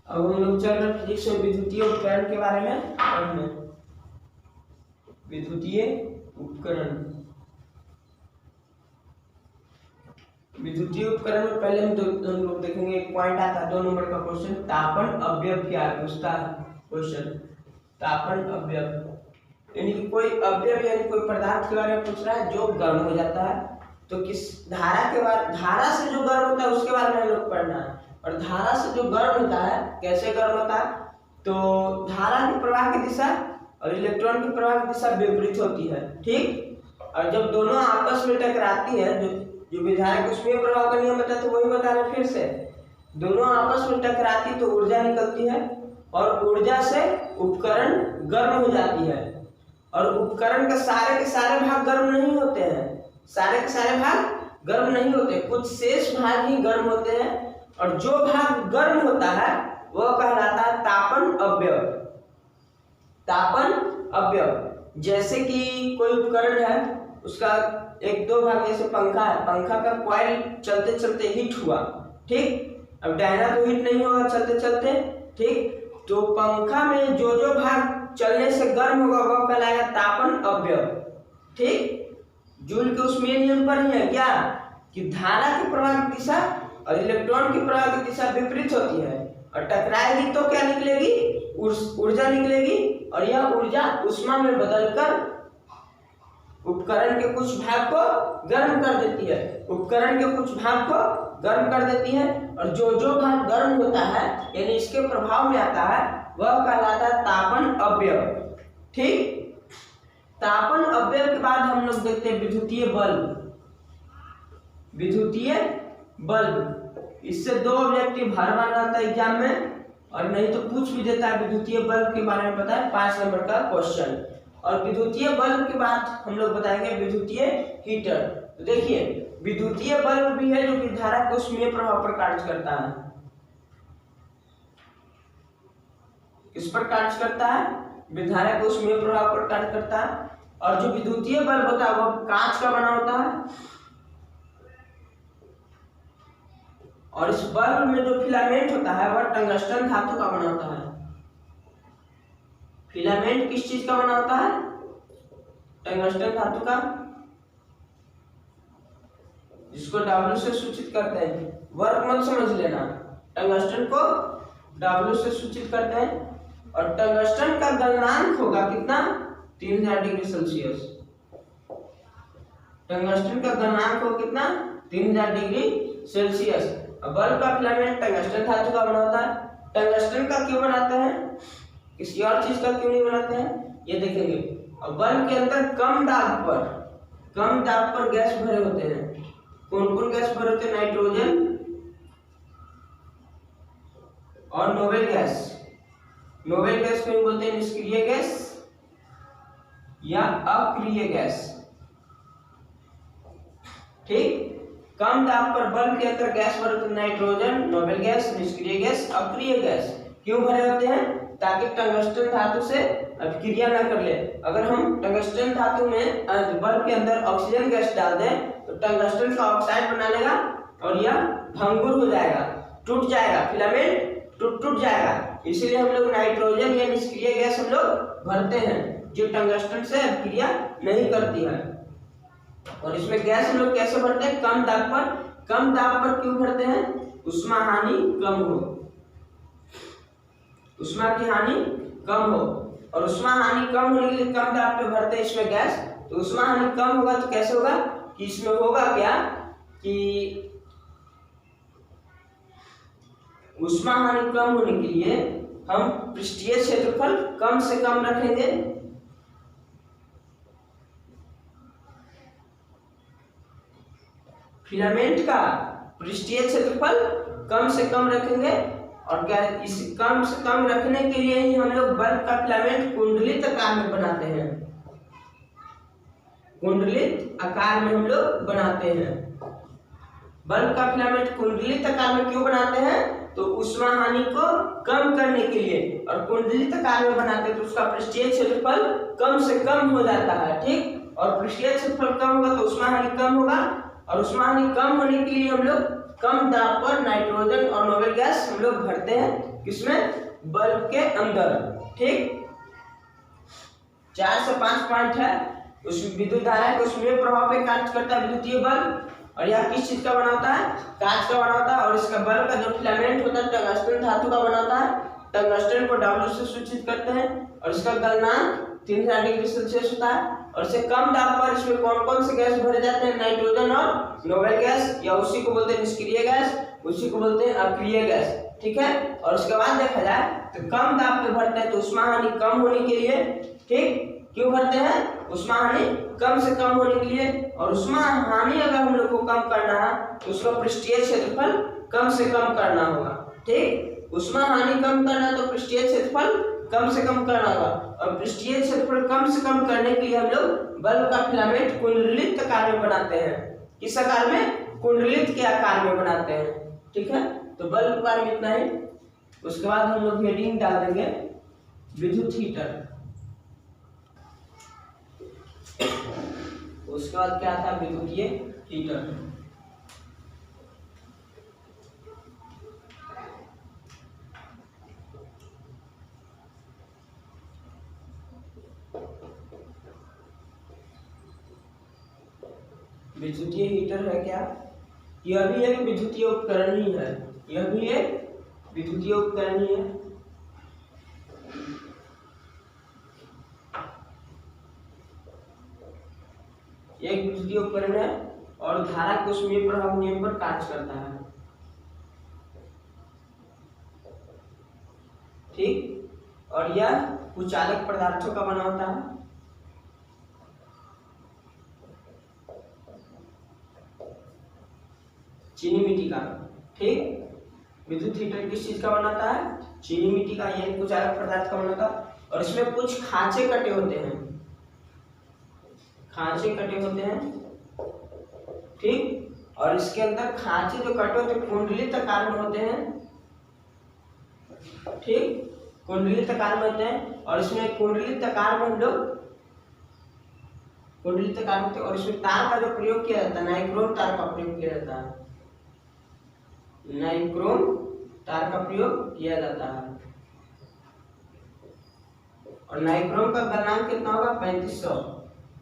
अब हम लोग चल रहे फिजिक्स में विद्युतीय उपकरण के बारे में पढ़ने। विद्युतीय उपकरण, विद्युतीय उपकरण में पहले हम लोग देखेंगे एक पॉइंट आता है 2 नंबर का क्वेश्चन, तापन अवयव क्या है उसका क्वेश्चन। तापन अवयव यानी कि कोई अवयव यानी कोई पदार्थ के बारे में पूछ रहा है जो गर्म हो जाता है, तो किस धारा के बारे, धारा से जो गर्म होता है उसके बारे में हम लोग पढ़ना है। और धारा से जो गर्म होता है कैसे गर्म होता है, तो धारा की प्रवाह की दिशा और इलेक्ट्रॉन की प्रवाह की दिशा विपरीत होती है, ठीक। और जब दोनों आपस में टकराती है, जो विधायक उसमें प्रभाव का नियम बताया तो वही बता रहे फिर से, दोनों आपस में टकराती तो ऊर्जा निकलती है और ऊर्जा से उपकरण गर्म हो जाती है। और उपकरण के सारे भाग गर्म नहीं होते हैं, सारे के सारे भाग गर्म नहीं होते, कुछ शेष भाग ही गर्म होते हैं। और जो भाग गर्म होता है वह कहलाता है तापन अवयव। तापन अवयव जैसे कि कोई उपकरण है, उसका 1-2 भाग, जैसे पंखा है, पंखा का कॉइल चलते चलते हीट हुआ, ठीक। अब डायना तो हीट नहीं होगा चलते चलते, ठीक। तो पंखा में जो भाग चलने से गर्म होगा वह कहलाएगा तापन अवयव, ठीक। जूल के उस मेन नियम पर ही है क्या कि धारा की प्रवाह की दिशा और इलेक्ट्रॉन की प्रवाह की दिशा विपरीत होती है, और टकराएगी तो क्या निकलेगी, ऊर्जा निकलेगी। और यह ऊर्जा ऊष्मा में बदलकर उपकरण के कुछ भाग को गर्म कर देती है, उपकरण के कुछ भाग को गर्म कर देती है। और जो भाग गर्म होता है यानी इसके प्रभाव में आता है वह कहलाता है तापन अवयव, ठीक। तापन अवयव के बाद हम लोग देखते हैं विद्युतीय बल्ब। विद्युतीय बल्ब, इससे 2 ऑब्जेक्टिव हर बार आता है एग्जाम में, और नहीं तो पूछ भी देता है विद्युतीय बल्ब के बारे में, पता है 5 नंबर का क्वेश्चन। और विद्युतीय बल्ब के बाद हम लोग बताएंगे विद्युतीय हीटर। तो देखिए विद्युतीय बल्ब भी है जो कि धारा के ऊष्मीय प्रभाव पर कार्य करता है। किस पर कार्य करता है, विधारा के ऊष्मीय प्रभाव पर कार्य करता है। और जो विद्युतीय बल्ब होता है वह कांच का बना होता है, और इस बल्ब में जो फिलामेंट होता है वह टंगस्टन धातु का बना होता है। फिलामेंट किस चीज का बना होता है, टंगस्टन धातु का, जिसको W से सूचित करते हैं। वर्क मत समझ लेना, टंगस्टन को W से सूचित करते हैं। और टंगस्टन का गलनांक होगा कितना, 3000 डिग्री सेल्सियस। टंगस्टन का गलनांक हो कितना, 3000 डिग्री सेल्सियस। बल्ब का फिलामेंट टंगस्टन धातु का बना होता है। टंगस्टन का क्यों बनाते हैं, किसी और चीज का क्यों नहीं बनाते हैं, ये देखेंगे। और बल्ब के अंदर कम दाब पर गैस भरे होते हैं। कौन कौन गैस भरे होते हैं, नाइट्रोजन और नोबेल गैस। नोबेल गैस को बोलते हैं निष्क्रिय गैस या अक्रिय गैस, ठीक। कम दाब पर बल्ब के अंदर गैस भरे होते हैं, नाइट्रोजन, नोबेल गैस, निष्क्रिय गैस, अक्रिय गैस। क्यों भरे होते हैं, ताकि टंगस्टन धातु से अभिक्रिया न कर ले। अगर हम टंगस्टन धातु में बल्ब के अंदर ऑक्सीजन गैस डाल दें तो टंगस्टन का ऑक्साइड बना लेगा और यह भंगुर हो जाएगा, टूट जाएगा, फिलामेंट टूट जाएगा। इसीलिए हम लोग नाइट्रोजन या निष्क्रिय गैस हम लोग भरते हैं जो टंगस्टन से अभिक्रिया नहीं करती है। और इसमें गैस हम लोग कैसे भरते हैं, कम दाब पर। कम दाब पर क्यों भरते हैं, उष्मा हानि कम हो, उष्मा की हानि कम हो। और उष्मा हानि कम होने के लिए कम दाब पे भरते हैं इसमें गैस। तो उष्मा हानि कम होगा तो कैसे होगा कि इसमें होगा क्या कि उष्मा हानि कम होने के लिए हम पृष्ठीय क्षेत्रफल कम से कम रखेंगे, फिलामेंट का पृष्ठीय क्षेत्रफल कम से कम रखेंगे। और क्या, इस कम से कम रखने के लिए ही हम लोग बल्ब का फिलामेंट कुंडलित आकार में बनाते हैं, कुंडलित आकार में हम लोग बनाते हैं। बल्ब का फिलामेंट कुंडलित आकार में क्यों बनाते हैं, तो उष्मा हानि को कम करने के लिए। और कुंडलित आकार में बनाते हैं तो उसका पृष्ठीय क्षेत्रफल कम से कम हो जाता है, ठीक। और पृष्ठीय क्षेत्रफल कम होगा तो उष्मा हानि कम होगा, और उष्मा हानि कम होने के लिए हम लोग कम दाब पर नाइट्रोजन और नोबल गैस हम लोग भरते हैं किसमें, बल्ब के अंदर। ठीक, 4 से 5 पॉइंट है। उस विद्युत धारा के उसमें प्रभाव पे कार्य करता है विद्युतीय बल्ब। और यह किस चीज का बना होता है, कांच का बना होता है। और इसका बल्ब का जो फिलामेंट होता है टंगस्टन धातु का बना होता है। टंगस्टन को W से सूचित करते हैं और इसका गलनांक 3000 डिग्री सेल्सियस होता है। और इससे कम दाब पर इसमें कौन कौन से गैस भरे जाते हैं, नाइट्रोजन और नोबल गैस, या उसी को बोलते हैं निष्क्रिय गैस, उसी को बोलते हैं अक्रिय गैस। ठीक है, और उसके बाद देखा जाए तो कम दाब पे भरते हैं तो उष्मा हानि कम होने के लिए। ठीक, क्यों भरते हैं, उष्मा हानि कम से कम होने के लिए। और उष्मा हानि अगर हम लोग को कम करना है तो उसका पृष्ठीय क्षेत्रफल कम से कम करना होगा। ठीक, उष्मा हानि कम करना तो पृष्ठीय क्षेत्रफल कम से कम करना होगा। और पृष्ठीय क्षेत्रफल कम से कम करने के लिए हम लोग बल्ब का फिलामेंट कुंडलित आकार में बनाते हैं। किस आकार में, कुंडलित के आकार में बनाते हैं। ठीक है, तो बल्ब के बारे में इतना ही। उसके बाद हम लोग हेडिंग डाल देंगे विद्युत हीटर। उसके बाद क्या था, विद्युतीय हीटर। विद्युतीय हीटर है क्या, यह भी एक विद्युतीय उपकरण ही है। यह भी एक विद्युतीय उपकरण ही है। एक विद्युतीय उपकरण है और धारा के ऊष्मीय प्रभाव नियम पर कार्य करता है। ठीक, और यह कुचालक पदार्थों का बना होता है। चीनी मिट्टी का। ठीक, विद्युत हीटर किस चीज का बनाता है, चीनी मिट्टी का, यानी कुचालक पदार्थ का बनाता है। और इसमें कुछ खांचे कटे होते हैं, खांचे कटे होते हैं। ठीक, और इसके अंदर खांचे जो कटे होते हैं कुंडलित आकार में होते हैं। ठीक, कुंडलित आकार में होते हैं। और इसमें कुंडलित आकार में हम लोग कुंडलित आकार होते हैं। और इसमें तार का जो प्रयोग किया जाता है, नाइक्रोम तार का प्रयोग किया जाता है। नाइक्रोम तार का प्रयोग किया जाता है। और नाइक्रोम का गलनांक कितना होगा, 3500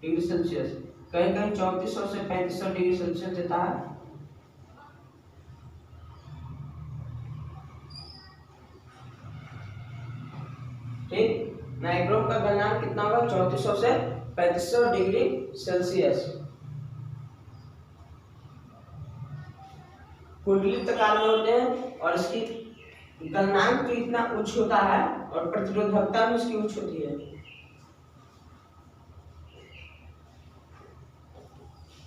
डिग्री सेल्सियस। कहीं कहीं 3400 से 3500 डिग्री सेल्सियस देता है। ठीक, नाइक्रोम का गलनांक कितना होगा, 3400 से 3500 डिग्री सेल्सियस। कुंडलित आकार में होते हैं और इसकी गलनांक तो इतना उच्च होता है और प्रतिरोधकता भी इसकी उच्च होती है।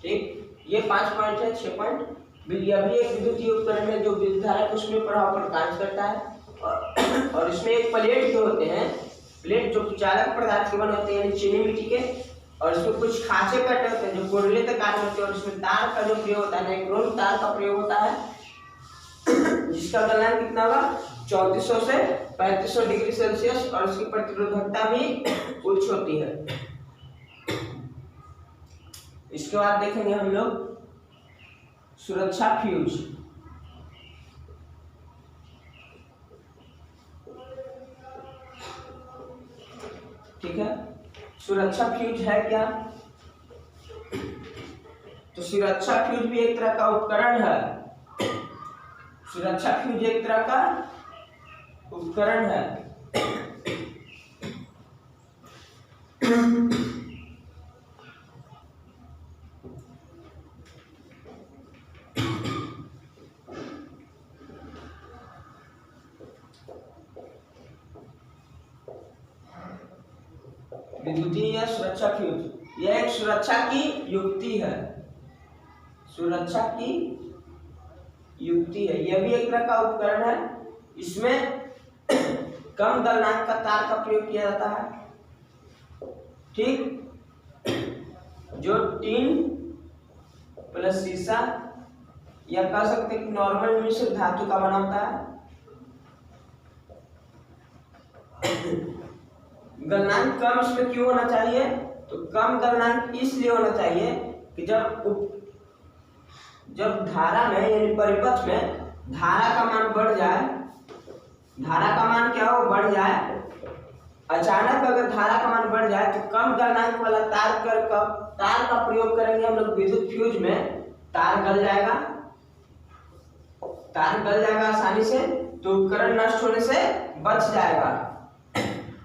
ठीक, ये 5 पॉइंट है, 6 पॉइंट। यह भी एक विद्युतीय उपकरण है जो विद्युत धारा के उसमें प्रभाव पर कार्य करता है। और इसमें एक प्लेट जो होते हैं, प्लेट जो कुचालक पदार्थ के बने होते हैं, यानी चीनी मिट्टी के। और इसमें कुछ खांचे कटे होते हैं जो कुंडलित आकार में होते हैं। और इसमें तार का जो प्रयोग होता है, नाइक्रोम तार का प्रयोग होता है, जिसका गलनांक कितना होगा, 3400 से 3500 डिग्री सेल्सियस। और इसकी प्रतिरोधकता भी उच्च होती है। इसके बाद देखेंगे हम लोग सुरक्षा फ्यूज। ठीक है, सुरक्षा फ्यूज है क्या, तो सुरक्षा फ्यूज भी एक तरह का उपकरण है। सुरक्षा फ्यूज एक तरह का उपकरण है। विद्युतीय या सुरक्षा फ्यूज, यह एक सुरक्षा की युक्ति है। सुरक्षा की युक्ति है, यह भी एक तरह का उपकरण है। इसमें कम गलनांक का तार का प्रयोग किया जाता है। ठीक, जो टीन प्लस शीशा या कह सकते हैं कि नॉर्मल मिश्र धातु का बना होता है। गलनांक कम इसमें क्यों होना चाहिए, तो कम गलनांक इसलिए होना चाहिए कि जब धारा में यानी परिपथ में धारा का मान बढ़ जाए, धारा का मान क्या हो, बढ़ जाए, अचानक अगर धारा का मान बढ़ जाए तो कम गलनांक वाला तार का प्रयोग करेंगे हम लोग विद्युत फ्यूज में। तार गल जाएगा, तार गल जाएगा आसानी से, तो उपकरण नष्ट होने से बच जाएगा,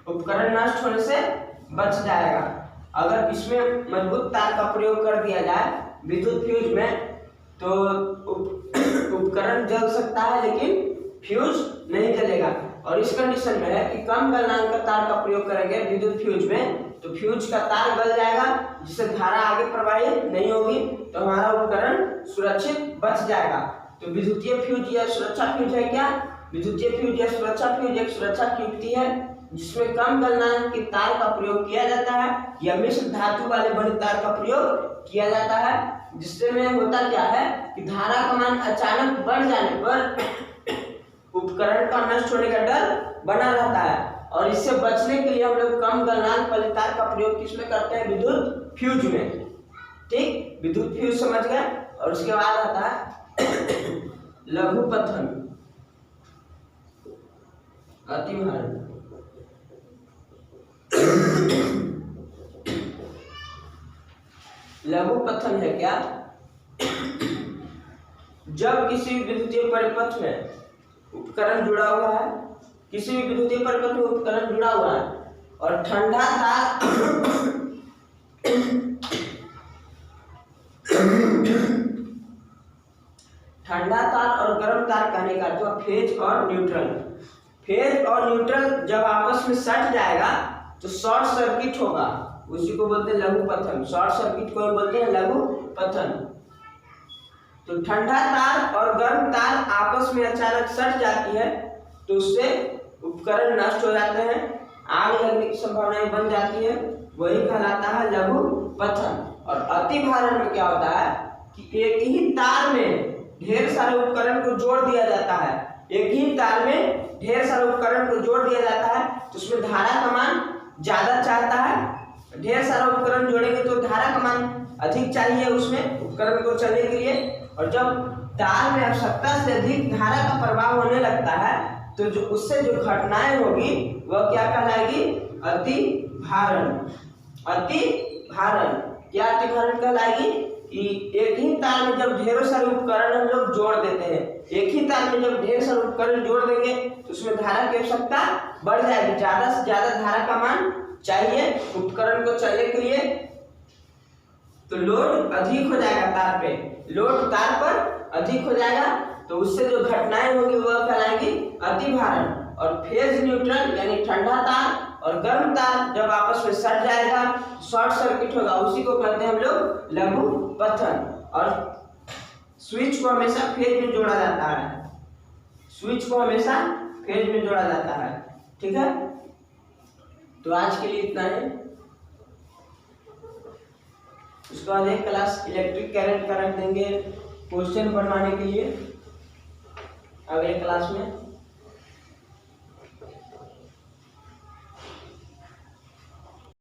उपकरण नष्ट होने से बच जाएगा। अगर इसमें मजबूत तार का प्रयोग कर दिया जाए विद्युत फ्यूज में तो उपकरण जल सकता है लेकिन फ्यूज नहीं जलेगा। और इस कंडीशन में है कि कम गलनांक का तार का प्रयोग करेंगे विद्युत फ्यूज में तो फ्यूज का तार गल जाएगा, जिससे धारा आगे प्रवाहित नहीं होगी, तो हमारा उपकरण सुरक्षित बच जाएगा। तो विद्युतीय फ्यूज या सुरक्षा फ्यूज है क्या? विद्युतीय फ्यूज या सुरक्षा फ्यूज एक सुरक्षा की युक्ति है जिसमें कम गलनांक के तार का प्रयोग किया जाता है या मिश्र धातु वाले बड़े तार का प्रयोग किया जाता है, जिससे में होता क्या है कि धारा का मान अचानक बढ़ जाने पर उपकरण का नष्ट होने का डर बना रहता है। और इससे बचने के लिए हम लोग कम गलनांक वाले तार का प्रयोग किसमें करते हैं? विद्युत फ्यूज में। ठीक, विद्युत फ्यूज समझ गए। और उसके बाद आता है लघु पथन, अतिभारण। लघु पथन है क्या? जब किसी विद्युतीय परिपथ में उपकरण जुड़ा हुआ है, किसी भी विद्युतीय परिपथ में उपकरण जुड़ा हुआ है और ठंडा तार ठंडा तार और गर्म तार कहने का तो फेज और न्यूट्रल, फेज और न्यूट्रल जब आपस में सट जाएगा तो शॉर्ट सर्किट होगा, उसी को बोलते हैं लघु पथन। शॉर्ट सर्किट को बोलते हैं लघु पथन। तो ठंडा तार और गर्म तार आपस में अचानक सट जाती है तो उससे उपकरण नष्ट हो जाते हैं, आग लगने की संभावनाएं बन जाती है, वही कहलाता है लघु पथन। और अति भारण में क्या होता है कि एक ही तार में ढेर सारे उपकरण को जोड़ दिया जाता है, एक ही तार में ढेर सारे उपकरण को जोड़ दिया जाता है तो उसमें धारा का मान ज्यादा चाहता है। ढेर सारा उपकरण जोड़ेंगे तो धारा का मान अधिक चाहिए उसमें उपकरण को चलने के लिए। और जब तार में आवश्यकता से अधिक धारा का प्रवाह होने लगता है तो जो उससे जो घटनाएं होगी वह क्या कहलाएगी? अति भारण। अति भारण क्या अति भारण कहलाएगी कि एक ही तार में जब ढेरों सारे उपकरण हम लोग जोड़ देते हैं, एक ही तार में जब ढेर सारे उपकरण जोड़ देंगे तो उसमें धारा की आवश्यकता बढ़ जाएगी, ज्यादा से ज्यादा धारा का मान चाहिए उपकरण को चलने के लिए, तो लोड अधिक हो जाएगा तार पे, लोड तार पर अधिक हो जाएगा तो उससे जो घटनाएं होंगी वह कहलाएगी अति भारण। और फेज न्यूट्रल यानी ठंडा तार और गर्म तार जब आपस में सट जाएगा शॉर्ट सर्किट होगा, उसी को कहते हैं हम लोग लघु पथन। और स्विच को हमेशा फेज में जोड़ा जाता है, स्विच को हमेशा फेज में जोड़ा जाता है। ठीक है, तो आज के लिए इतना है। उसके बाद एक क्लास इलेक्ट्रिक करंट का रख देंगे क्वेश्चन बनवाने के लिए अगले क्लास में।